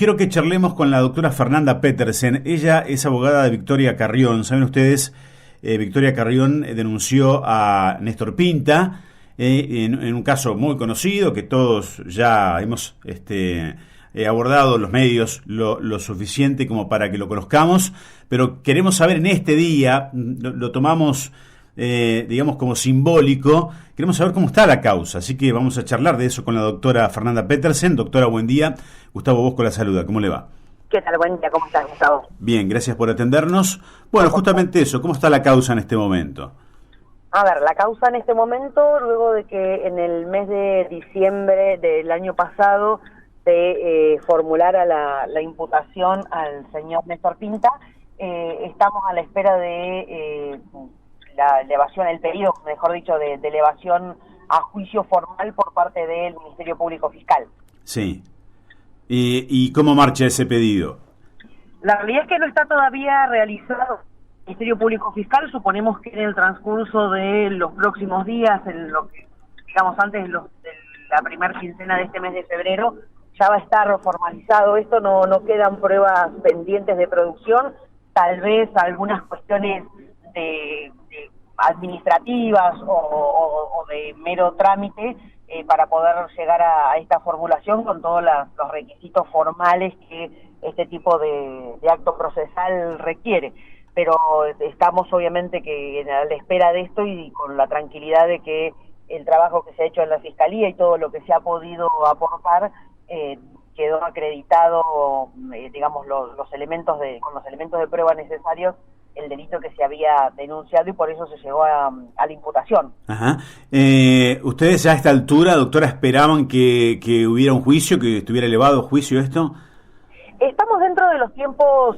quiero que charlemos con la doctora Fernanda Petersen. Ella es abogada de Victoria Carrión. Saben ustedes, Victoria Carrión denunció a Néstor Pinta en un caso muy conocido que todos ya hemos abordado los medios lo suficiente como para que lo conozcamos, pero queremos saber en este día, lo tomamos digamos como simbólico, queremos saber cómo está la causa, así que vamos a charlar de eso con la doctora Fernanda Petersen. Doctora, buen día. Gustavo Bosco la saluda, ¿cómo le va? ¿Qué tal? Buen día, ¿cómo estás, Gustavo? Bien, gracias por atendernos. Bueno, justamente eso, ¿cómo está la causa en este momento? A ver, la causa en este momento, luego de que en el mes de diciembre del año pasado se formulara la imputación al señor Néstor Pinta, estamos a la espera de la elevación, el pedido, mejor dicho, de elevación a juicio formal por parte del Ministerio Público Fiscal. Sí. ¿Y cómo marcha ese pedido? La realidad es que no está todavía realizado el Ministerio Público Fiscal. Suponemos que en el transcurso de los próximos días, en lo que, digamos, antes de la primera quincena de este mes de febrero, ya va a estar formalizado esto. No quedan pruebas pendientes de producción, tal vez algunas cuestiones de administrativas o de mero trámite para poder llegar a esta formulación con todos los requisitos formales que este tipo de acto procesal requiere. Pero estamos obviamente que a la espera de esto y con la tranquilidad de que el trabajo que se ha hecho en la Fiscalía y todo lo que se ha podido aportar quedó acreditado, digamos, con los elementos de prueba necesarios, el delito que se había denunciado, y por eso se llegó a la imputación. Ajá. ¿Ustedes ya a esta altura, doctora, esperaban que hubiera un juicio, que estuviera elevado a juicio esto? Estamos dentro de los tiempos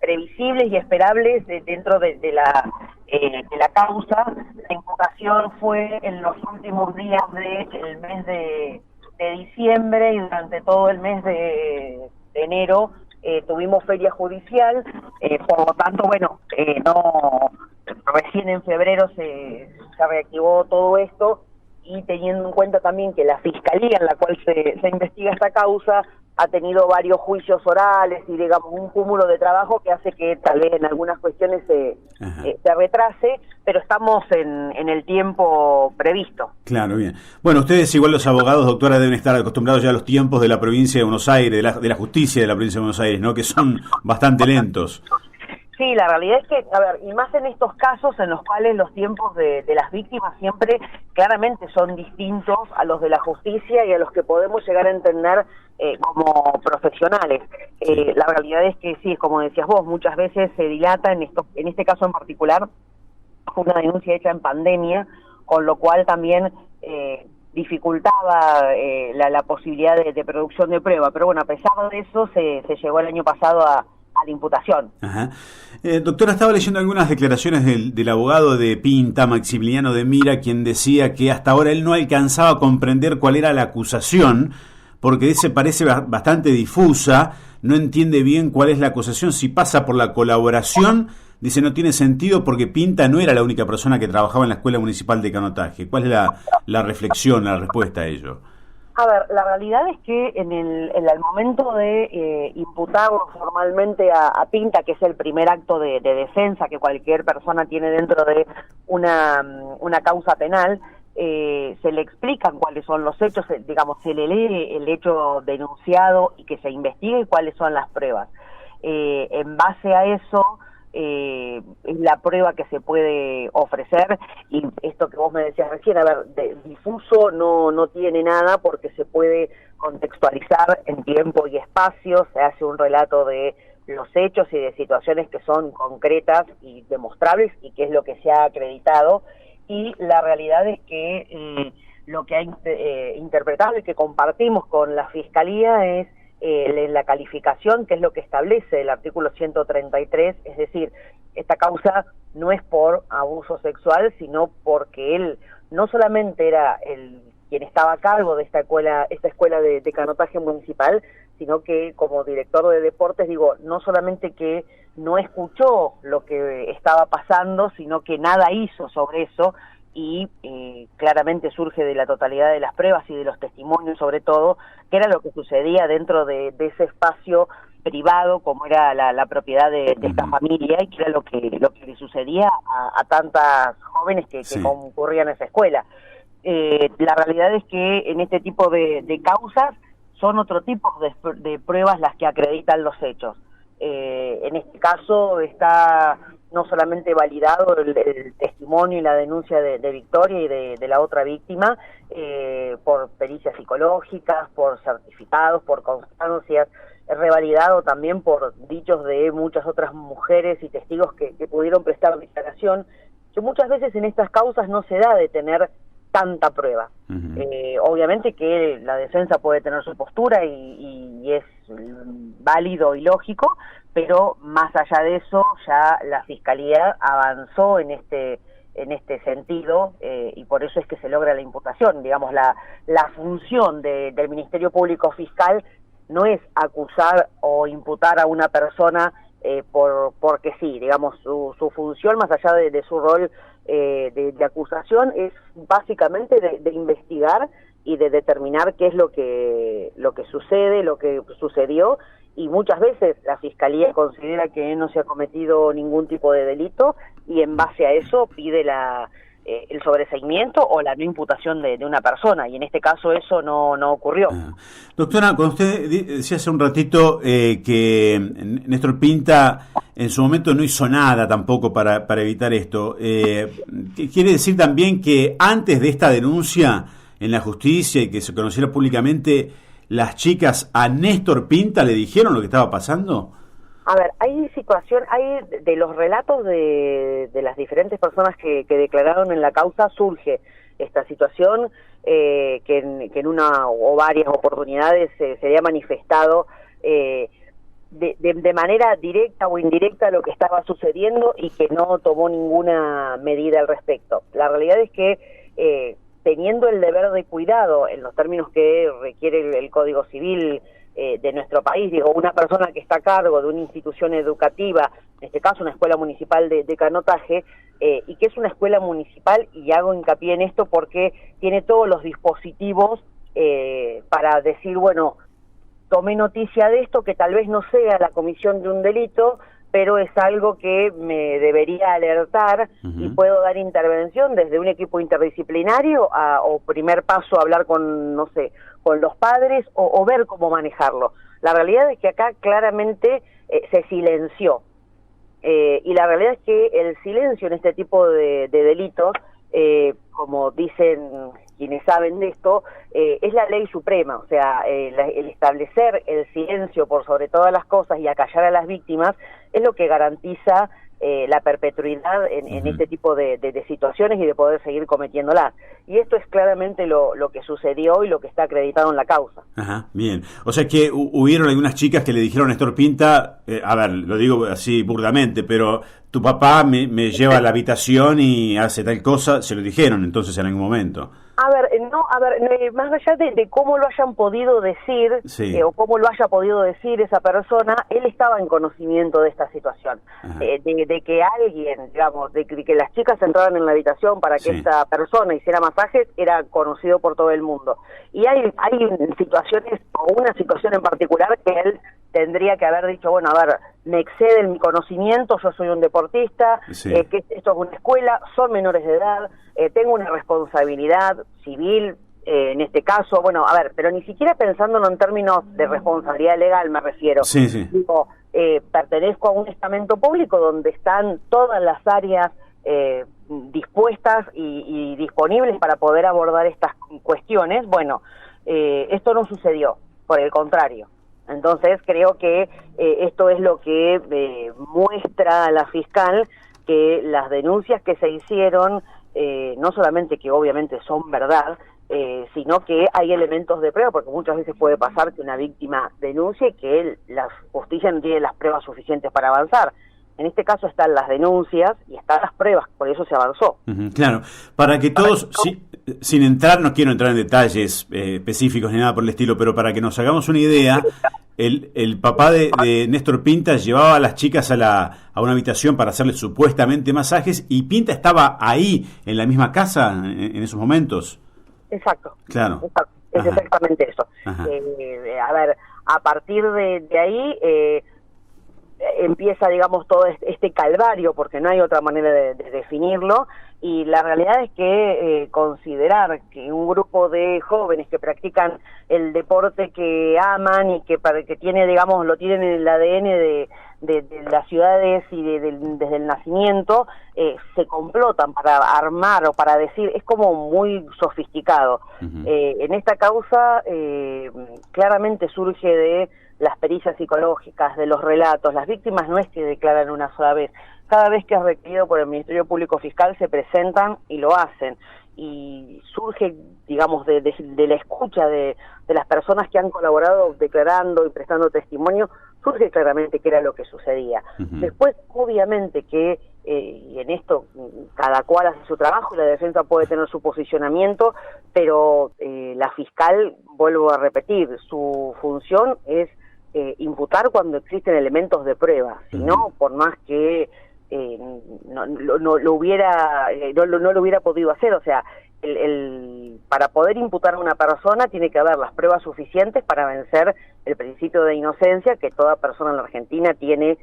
previsibles y esperables dentro de la causa. La imputación fue en los últimos días del mes de diciembre, y durante todo el mes de enero tuvimos feria judicial, por lo tanto, bueno, recién en febrero se reactivó todo esto, y teniendo en cuenta también que la Fiscalía en la cual se investiga esta causa ha tenido varios juicios orales y, digamos, un cúmulo de trabajo que hace que tal vez en algunas cuestiones se retrase, pero estamos en el tiempo previsto. Claro, bien. Bueno, ustedes, igual los abogados, doctora, deben estar acostumbrados ya a los tiempos de la provincia de Buenos Aires, de la justicia de la provincia de Buenos Aires, ¿no? Que son bastante lentos. Sí, la realidad es que, a ver, y más en estos casos en los cuales los tiempos de las víctimas siempre claramente son distintos a los de la justicia y a los que podemos llegar a entender como profesionales. La realidad es que sí, como decías vos, muchas veces se dilata, en este caso en particular, fue una denuncia hecha en pandemia, con lo cual también dificultaba la posibilidad de producción de prueba. Pero bueno, a pesar de eso, se llegó el año pasado a la imputación. Ajá. Doctora, estaba leyendo algunas declaraciones del abogado de Pinta, Maximiliano de Mira, quien decía que hasta ahora él no alcanzaba a comprender cuál era la acusación, porque dice parece bastante difusa, no entiende bien cuál es la acusación, si pasa por la colaboración, dice no tiene sentido porque Pinta no era la única persona que trabajaba en la Escuela Municipal de Canotaje. ¿Cuál es la reflexión, la respuesta a ello? A ver, la realidad es que en el momento de imputarlo formalmente a Pinta, que es el primer acto de defensa que cualquier persona tiene dentro de una causa penal, se le explican cuáles son los hechos, digamos, se le lee el hecho denunciado y que se investigue cuáles son las pruebas. En base a eso, es la prueba que se puede ofrecer, y esto que vos me decías recién, a ver, difuso no tiene nada, porque se puede contextualizar en tiempo y espacio, se hace un relato de los hechos y de situaciones que son concretas y demostrables y que es lo que se ha acreditado, y la realidad es que lo que ha interpretado y que compartimos con la Fiscalía es la calificación, que es lo que establece el artículo 133, es decir, esta causa no es por abuso sexual, sino porque él no solamente era quien estaba a cargo de esta escuela de canotaje municipal, sino que como director de deportes, digo, no solamente que no escuchó lo que estaba pasando, sino que nada hizo sobre eso, y claramente surge de la totalidad de las pruebas y de los testimonios sobre todo, que era lo que sucedía dentro de ese espacio privado como era la propiedad de esta familia, y que era lo que le sucedía a tantas jóvenes que concurrían a esa escuela. La realidad es que en este tipo de causas son otro tipo de pruebas las que acreditan los hechos. En este caso está no solamente validado el testimonio y la denuncia de Victoria y de la otra víctima por pericias psicológicas, por certificados, por constancias, revalidado también por dichos de muchas otras mujeres y testigos que pudieron prestar declaración, que muchas veces en estas causas no se da de tener tanta prueba. Obviamente que la defensa puede tener su postura y es válido y lógico, pero más allá de eso ya la Fiscalía avanzó en este sentido, y por eso es que se logra la imputación. Digamos, la función del Ministerio Público Fiscal no es acusar o imputar a una persona porque sí. Digamos, su función, más allá de su rol de acusación, es básicamente de investigar y de determinar qué es lo que sucede, lo que sucedió, y muchas veces la Fiscalía considera que no se ha cometido ningún tipo de delito y en base a eso pide el sobreseimiento o la no imputación de una persona, y en este caso eso no ocurrió. Doctora, cuando usted decía hace un ratito que Néstor Pinta en su momento no hizo nada tampoco para evitar esto, ¿quiere decir también que antes de esta denuncia en la justicia y que se conociera públicamente, las chicas a Néstor Pinta le dijeron lo que estaba pasando? A ver, hay de los relatos de las diferentes personas que declararon en la causa, surge esta situación que en una o varias oportunidades se había manifestado de manera directa o indirecta lo que estaba sucediendo y que no tomó ninguna medida al respecto. La realidad es que teniendo el deber de cuidado en los términos que requiere el Código Civil de nuestro país, digo, una persona que está a cargo de una institución educativa, en este caso una escuela municipal de canotaje, y que es una escuela municipal, y hago hincapié en esto porque tiene todos los dispositivos para decir, bueno, tomé noticia de esto, que tal vez no sea la comisión de un delito, pero es algo que me debería alertar y puedo dar intervención desde un equipo interdisciplinario o primer paso hablar con, no sé, con los padres o ver cómo manejarlo. La realidad es que acá claramente se silenció, y la realidad es que el silencio en este tipo de delitos, como dicen quienes saben de esto, es la ley suprema. O sea, el establecer el silencio por sobre todas las cosas y acallar a las víctimas es lo que garantiza la perpetuidad en este tipo de situaciones y de poder seguir cometiéndolas. Y esto es claramente lo que sucedió y lo que está acreditado en la causa. Ajá, bien. O sea que hubieron algunas chicas que le dijeron a Néstor Pinta, a ver, lo digo así burdamente, pero tu papá me lleva a la habitación y hace tal cosa, se lo dijeron entonces en algún momento. Más allá de cómo lo hayan podido decir, o cómo lo haya podido decir esa persona, él estaba en conocimiento de esta situación, de que alguien, digamos, de que las chicas entraran en la habitación para que esta persona hiciera masajes, era conocido por todo el mundo. Y hay situaciones, o una situación en particular, que él tendría que haber dicho, bueno, a ver, me excede mi conocimiento, yo soy un deportista, que esto es una escuela, son menores de edad, tengo una responsabilidad civil, en este caso, bueno, a ver, pero ni siquiera pensándolo en términos de responsabilidad legal me refiero. Digo, pertenezco a un estamento público donde están todas las áreas dispuestas y disponibles para poder abordar estas cuestiones. Bueno, esto no sucedió, por el contrario. Entonces creo que esto es lo que muestra a la fiscal, que las denuncias que se hicieron, no solamente que obviamente son verdad, sino que hay elementos de prueba, porque muchas veces puede pasar que una víctima denuncie que la justicia no tiene las pruebas suficientes para avanzar. En este caso están las denuncias y están las pruebas, por eso se avanzó. Claro, para que todos, sin entrar, no quiero entrar en detalles específicos ni nada por el estilo, pero para que nos hagamos una idea, el papá de Néstor Pinta llevaba a las chicas a una habitación para hacerles supuestamente masajes, y Pinta estaba ahí, en la misma casa, en esos momentos. Exacto. Claro. Exacto. Es exactamente eso. A ver, a partir de ahí empieza, digamos, todo este calvario, porque no hay otra manera de definirlo, y la realidad es que considerar que un grupo de jóvenes que practican el deporte que aman y que tiene, digamos, lo tienen en el ADN de las ciudades y desde el nacimiento, se complotan para armar o para decir, es como muy sofisticado. En esta causa claramente surge de las pericias psicológicas, de los relatos. Las víctimas no es que declaran una sola vez, cada vez que es requerido por el Ministerio Público Fiscal se presentan y lo hacen, y surge, digamos, de la escucha de las personas que han colaborado declarando y prestando testimonio, surge claramente qué era lo que sucedía. Después, obviamente que, y en esto cada cual hace su trabajo y la defensa puede tener su posicionamiento, pero la fiscal, vuelvo a repetir, su función es imputar cuando existen elementos de prueba, si no, por más que no lo hubiera podido hacer, o sea, para poder imputar a una persona tiene que haber las pruebas suficientes para vencer el principio de inocencia que toda persona en la Argentina tiene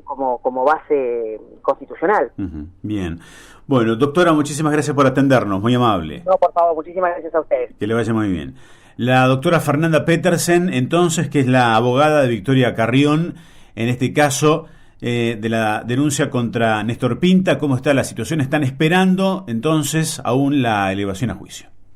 como base constitucional. Bien. Bueno, doctora, muchísimas gracias por atendernos, muy amable. No, por favor, muchísimas gracias a ustedes. Que le vaya muy bien. La doctora Fernanda Petersen, entonces, que es la abogada de Victoria Carrión, en este caso de la denuncia contra Néstor Pinta. ¿Cómo está la situación? Están esperando entonces aún la elevación a juicio.